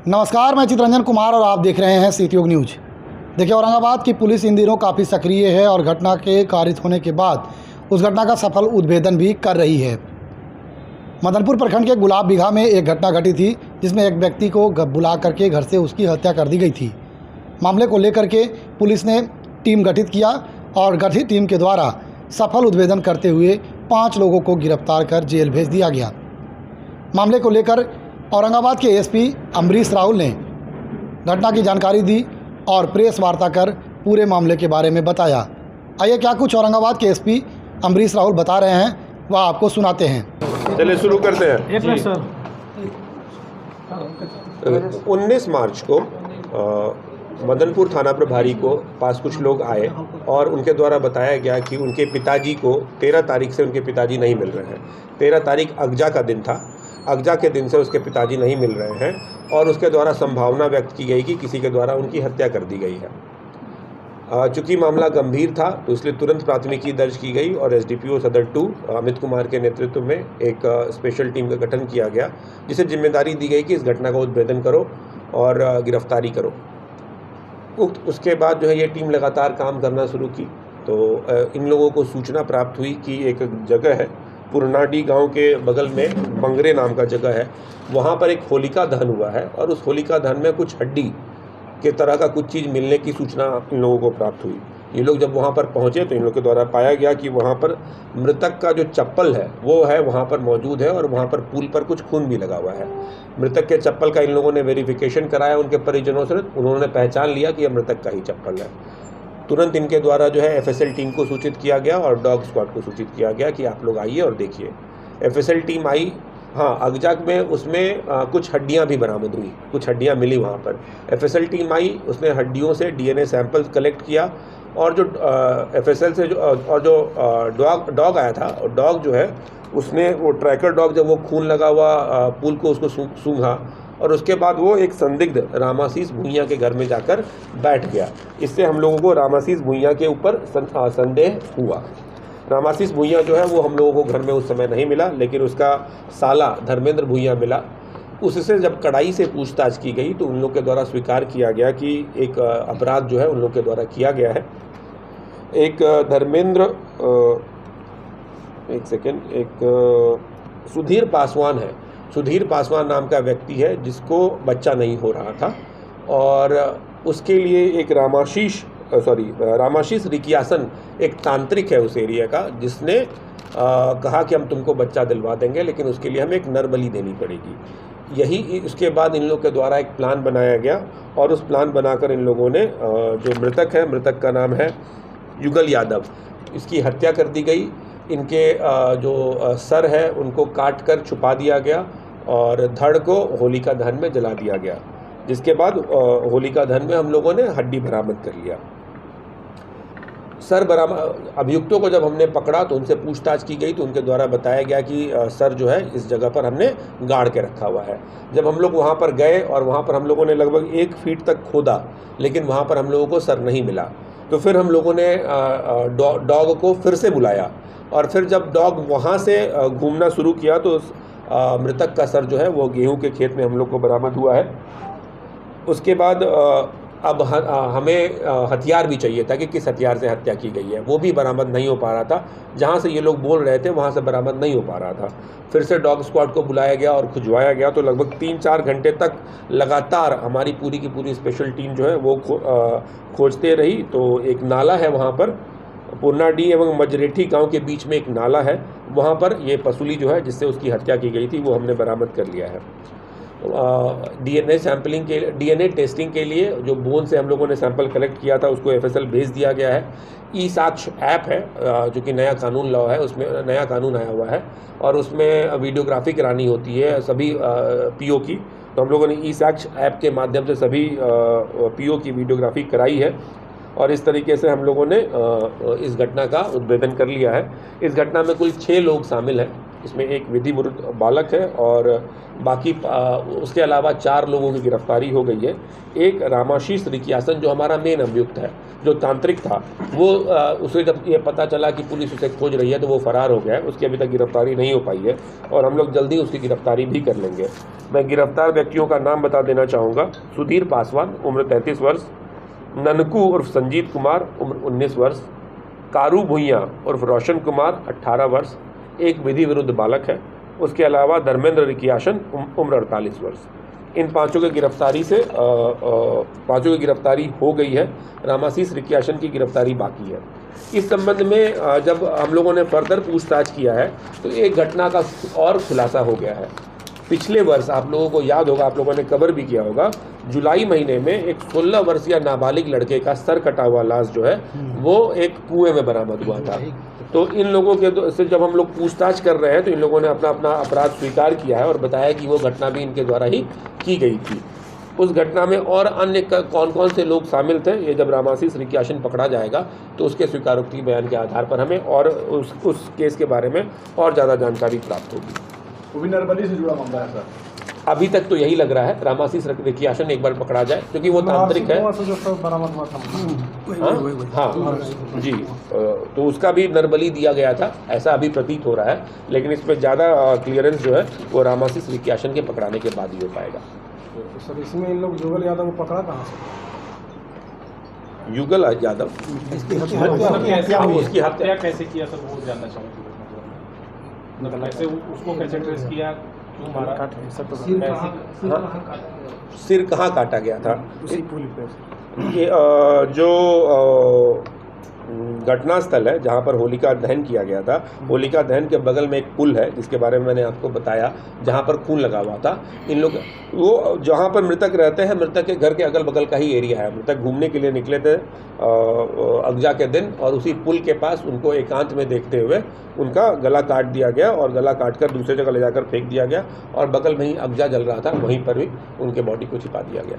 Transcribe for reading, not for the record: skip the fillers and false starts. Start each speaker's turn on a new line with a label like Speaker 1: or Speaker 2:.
Speaker 1: नमस्कार, मैं चित्रंजन कुमार और आप देख रहे हैं सीटीयोग न्यूज। देखिए, औरंगाबाद की पुलिस इन दिनों काफ़ी सक्रिय है और घटना के कारित होने के बाद उस घटना का सफल उद्भेदन भी कर रही है। मदनपुर प्रखंड के गुलाब बिघा में एक घटना घटी थी जिसमें एक व्यक्ति को बुला करके घर से उसकी हत्या कर दी गई थी। मामले को लेकर के पुलिस ने टीम गठित किया और गठित टीम के द्वारा सफल उद्भेदन करते हुए 5 लोगों को गिरफ्तार कर जेल भेज दिया गया। मामले को लेकर औरंगाबाद के एसपी अमरीश राहुल ने घटना की जानकारी दी और प्रेस वार्ता कर पूरे मामले के बारे में बताया। आइए क्या कुछ औरंगाबाद के एसपी अमरीश राहुल बता रहे हैं वह आपको सुनाते हैं।
Speaker 2: चलिए शुरू करते हैं।
Speaker 3: एक मिनट सर।
Speaker 2: 19 मार्च को मदनपुर थाना प्रभारी को पास कुछ लोग आए और उनके द्वारा बताया गया कि उनके पिताजी को 13 तारीख से उनके पिताजी नहीं मिल रहे हैं। 13 तारीख अगजा का दिन था। अगजा के दिन से उसके पिताजी नहीं मिल रहे हैं और उसके द्वारा संभावना व्यक्त की गई कि किसी के द्वारा उनकी हत्या कर दी गई है। चूँकि मामला गंभीर था तो इसलिए तुरंत प्राथमिकी दर्ज की गई और एसडीपीओ सदर 2 अमित कुमार के नेतृत्व में एक स्पेशल टीम का गठन किया गया, जिसे जिम्मेदारी दी गई कि इस घटना का उद्भेदन करो और गिरफ्तारी करो। उसके बाद जो है ये टीम लगातार काम करना शुरू की तो इन लोगों को सूचना प्राप्त हुई कि एक जगह है पुरनाडी गांव के बगल में बंगरे नाम का जगह है, वहाँ पर एक होलिका दहन हुआ है और उस होलिका दहन में कुछ हड्डी के तरह का कुछ चीज़ मिलने की सूचना इन लोगों को प्राप्त हुई। ये लोग जब वहाँ पर पहुँचे तो इन लोग के द्वारा पाया गया कि वहाँ पर मृतक का जो चप्पल है वो है वहाँ पर मौजूद है और वहाँ पर पुल पर कुछ खून भी लगा हुआ है। मृतक के चप्पल का इन लोगों ने वेरिफिकेशन कराया उनके परिजनों से, उन्होंने पहचान लिया कि यह मृतक का ही चप्पल है। तुरंत इनके द्वारा जो है एफएसएल टीम को सूचित किया गया और डॉग स्क्वाड को सूचित किया गया कि आप लोग आइए और देखिए। एफएसएल टीम आई। हाँ, अगजाक में उसमें कुछ हड्डियां भी बरामद हुई, कुछ हड्डियां मिली वहाँ पर। एफएसएल टीम आई, उसने हड्डियों से डीएनए सैंपल कलेक्ट किया और जो एफएसएल से जो डॉग आया था, डॉग जो है उसने वो ट्रैकर डॉग जब वो खून लगा हुआ पुल को उसको सूंघा और उसके बाद वो एक संदिग्ध रामाशीष भुइयाँ के घर में जाकर बैठ गया। इससे हम लोगों को रामाशीष भुइयाँ के ऊपर संदेह हुआ। रामाशीष भुइयाँ जो है वो हम लोगों को घर में उस समय नहीं मिला, लेकिन उसका साला धर्मेंद्र भुइयाँ मिला। उससे जब कड़ाई से पूछताछ की गई तो उन लोग के द्वारा स्वीकार किया गया कि एक अपराध जो है उन लोग के द्वारा किया गया है। एक धर्मेंद्र सुधीर पासवान है। सुधीर पासवान नाम का व्यक्ति है जिसको बच्चा नहीं हो रहा था और उसके लिए एक रामाशीष रिकियासन एक तांत्रिक है उस एरिया का, जिसने कहा कि हम तुमको बच्चा दिलवा देंगे लेकिन उसके लिए हमें एक नर बलि देनी पड़ेगी। यही उसके बाद इन लोग के द्वारा एक प्लान बनाया गया और उस प्लान बनाकर इन लोगों ने जो मृतक है, मृतक का नाम है युगल यादव, इसकी हत्या कर दी गई। इनके जो सर है उनको काट कर छुपा दिया गया और धड़ को होलिका दहन में जला दिया गया, जिसके बाद होलिका दहन में हम लोगों ने हड्डी बरामद कर लिया। सर बरामद अभियुक्तों को जब हमने पकड़ा तो उनसे पूछताछ की गई तो उनके द्वारा बताया गया कि सर जो है इस जगह पर हमने गाड़ के रखा हुआ है। जब हम लोग वहाँ पर गए और वहाँ पर हम लोगों ने लगभग 1 फीट तक खोदा लेकिन वहाँ पर हम लोगों को सर नहीं मिला, तो फिर हम लोगों ने डॉग को फिर से बुलाया और फिर जब डॉग वहाँ से घूमना शुरू किया तो मृतक का सर जो है वो गेहूं के खेत में हम लोग को बरामद हुआ है। उसके बाद अब हमें हथियार भी चाहिए था कि किस हथियार से हत्या की गई है, वो भी बरामद नहीं हो पा रहा था। जहाँ से ये लोग बोल रहे थे वहाँ से बरामद नहीं हो पा रहा था। फिर से डॉग स्क्वाड को बुलाया गया और खुजवाया गया तो लगभग 3-4 घंटे तक लगातार हमारी पूरी की पूरी स्पेशल टीम जो है वो खोजते रही। तो एक नाला है वहाँ पर, पुरनाडी एवं मजरेठी गांव के बीच में एक नाला है, वहाँ पर ये पसूली जो है जिससे उसकी हत्या की गई थी वो हमने बरामद कर लिया है। डीएनए टेस्टिंग के लिए जो बोन से हम लोगों ने सैंपल कलेक्ट किया था उसको एफएसएल भेज दिया गया है। ई साक्ष्य ऐप है जो कि नया कानून लॉ है, उसमें नया कानून आया हुआ है और उसमें वीडियोग्राफी करानी होती है सभी पीओ की। तो हम लोगों ने ई साक्ष्य ऐप के माध्यम से सभी पीओ की वीडियोग्राफी कराई है और इस तरीके से हम लोगों ने इस घटना का उद्भेदन कर लिया है। इस घटना में कुल 6 लोग शामिल हैं इसमें एक विधि विरुद्ध बालक है और बाकी उसके अलावा 4 लोगों की गिरफ्तारी हो गई है। एक रामाशीष रिकियासन जो हमारा मेन अभियुक्त है, जो तांत्रिक था, वो उसे जब ये पता चला कि पुलिस उसे खोज रही है तो वो फरार हो गया है। उसकी अभी तक गिरफ्तारी नहीं हो पाई है और हम लोग जल्दी उसकी गिरफ्तारी भी कर लेंगे। मैं गिरफ्तार व्यक्तियों का नाम बता देना चाहूँगा। सुधीर पासवान, उम्र 33 वर्ष, ननकू उर्फ संजीत कुमार, उम्र 19 वर्ष, कारू भुइयाँ उर्फ रोशन कुमार, 18 वर्ष, एक विधि विरुद्ध बालक है। उसके अलावा धर्मेंद्र रिकियासन, उम्र 48 वर्ष। इन 5 की गिरफ्तारी से 5 की गिरफ्तारी हो गई है। रामाशीष रिकियासन की गिरफ्तारी बाकी है। इस संबंध में जब हम लोगों ने फर्दर पूछताछ किया है तो एक घटना का और खुलासा हो गया है। पिछले वर्ष आप लोगों को याद होगा, आप लोगों ने कवर भी किया होगा, जुलाई महीने में एक 16 वर्षीय नाबालिग लड़के का सर कटा हुआ लाश जो है वो एक कुएं में बरामद हुआ था। तो इन लोगों के से जब हम लोग पूछताछ कर रहे हैं तो इन लोगों ने अपना अपराध स्वीकार किया है और बताया कि वो घटना भी इनके द्वारा ही की गई थी। उस घटना में और अन्य कौन कौन से लोग शामिल थे, ये जब रामाशीष रिकियासन पकड़ा जाएगा तो उसके स्वीकारोक्ति बयान के आधार पर हमें और उस केस के बारे में और ज़्यादा जानकारी प्राप्त होगी।
Speaker 3: वो भी नरबली से जुड़ा मामला है सर?
Speaker 2: अभी तक तो यही लग रहा है। रामाशीष रिकियासन एक बार पकड़ा जाए क्योंकि वो तांत्रिक है। हाँ जी, तो उसका भी नरबली दिया गया था, ऐसा अभी प्रतीत हो रहा है। लेकिन इसमें ज़्यादा क्लियरेंस जो है वो रामाशीष रिकियासन के पकड़ाने के बाद ही हो पाएगा।
Speaker 3: सर इसमें इन लोग युगल यादव को पकड़ा कहाँ से?
Speaker 2: युगल यादव उसकी हत्या
Speaker 4: कैसे किया सर, वो जानना चाहूँगा। मतलब कैसे उसको कैसे ट्रेस किया, क्यों मारा,
Speaker 2: सिर कहाँ काटा गया था?
Speaker 3: उसी पुल पे
Speaker 2: ये जो घटनास्थल है जहाँ पर होलिका दहन किया गया था, होलिका दहन के बगल में एक पुल है जिसके बारे में मैंने आपको बताया, जहाँ पर खून लगा हुआ था। इन लोग वो जहाँ पर मृतक रहते हैं, मृतक के घर के अगल बगल का ही एरिया है। मृतक घूमने के लिए निकले थे अगजा के दिन और उसी पुल के पास उनको एकांत में देखते हुए उनका गला काट दिया गया और गला काट कर दूसरे जगह ले जाकर फेंक दिया गया और बगल में ही अगजा जल रहा था, वहीं पर भी उनके बॉडी को छिपा दिया गया।